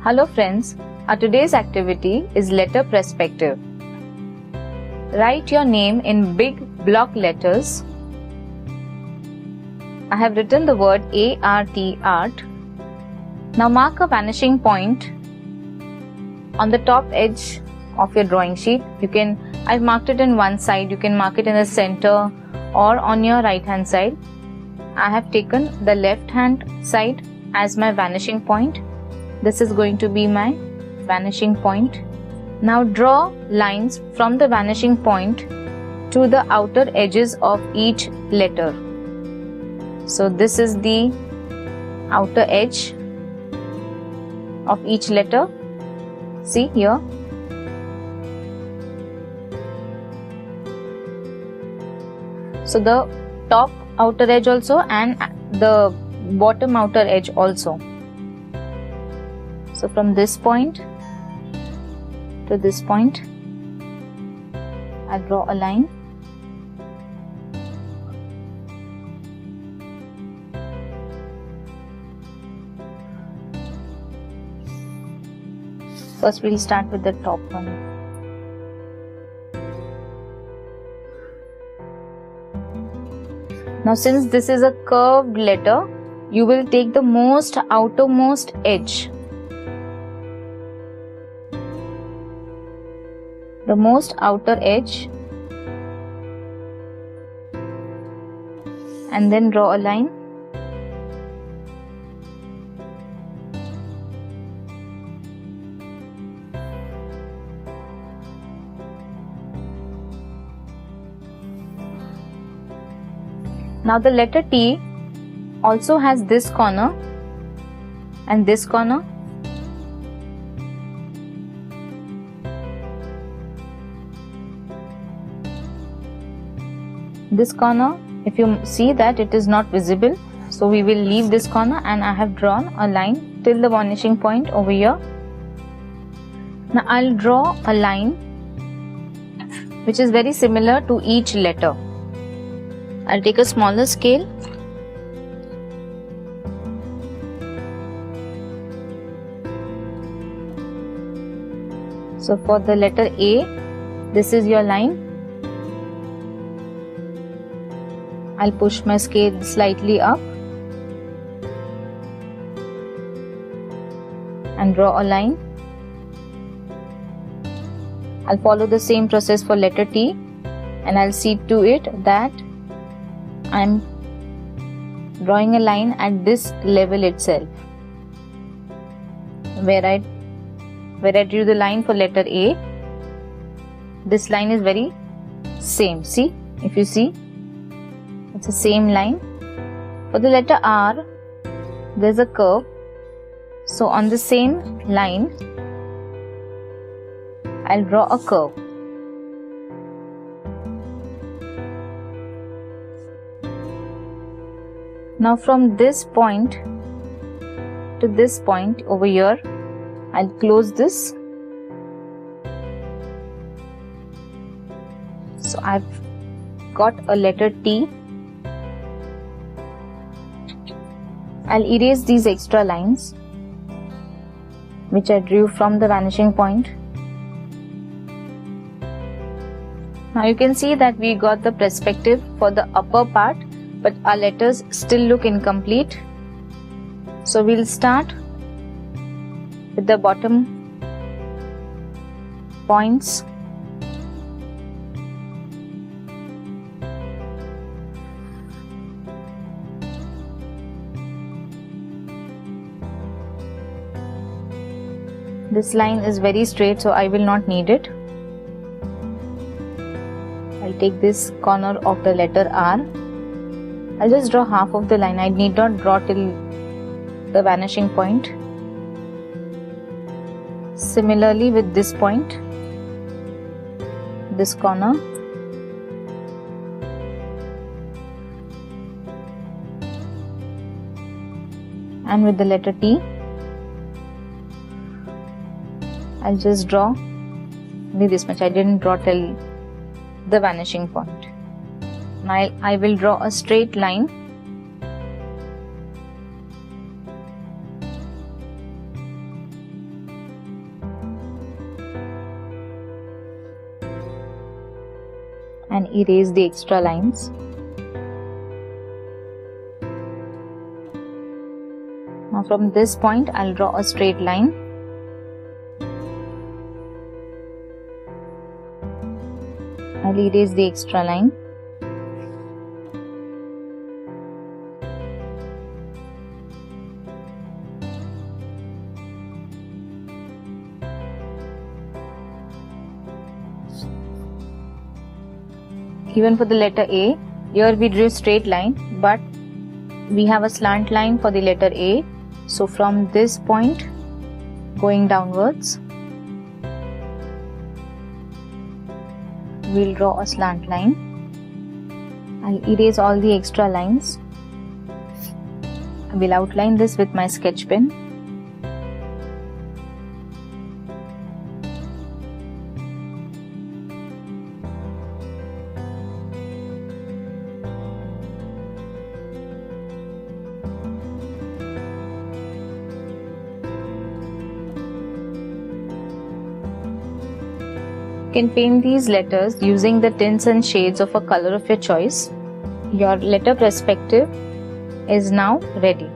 Hello friends, our today's activity is letter perspective. Write your name in big block letters. I have written the word ART, art. Now mark a vanishing point on the top edge of your drawing sheet. I've marked it in one side, you can mark it in the center or on your right hand side. I have taken the left hand side as my vanishing point. This is going to be my vanishing point. Now draw lines from the vanishing point to the outer edges of each letter. So this is the outer edge of each letter. See here. So the top outer edge also and the bottom outer edge also. So from this point to this point, I draw a line. First we'll start with the top one. Now since this is a curved letter, you will take the most outermost edge. The most outer edge, and then draw a line. Now the letter T also has this corner and this corner. This corner, if you see that it is not visible, so we will leave this corner, and I have drawn a line till the vanishing point over here. Now I'll draw a line which is very similar to each letter. I'll take a smaller scale. So for the letter A, this is your line. I'll push my scale slightly up and draw a line. I'll follow the same process for letter T, and I'll see to it that I'm drawing a line at this level itself. Where I drew the line for letter A, this line is very same. See, if you see, it's the same line. For the letter R, there's a curve. So on the same line, I'll draw a curve. Now from this point to this point over here, I'll close this. So I've got a letter T. I'll erase these extra lines which I drew from the vanishing point. Now you can see that we got the perspective for the upper part, but our letters still look incomplete. So we'll start with the bottom points. This line is very straight, so I will not need it. I'll take this corner of the letter R. I'll just draw half of the line. I need not draw till the vanishing point. Similarly with this point, this corner. And with the letter T, I'll just draw only this much. I didn't draw till the vanishing point. Now I will draw a straight line and erase the extra lines. Now from this point I'll draw a straight line. I'll erase the extra line. Even for the letter A, here we drew straight line, but we have a slant line for the letter A. So from this point going downwards, we'll draw a slant line. I'll erase all the extra lines. I will outline this with my sketch pen. You can paint these letters using the tints and shades of a color of your choice. Your letter perspective is now ready.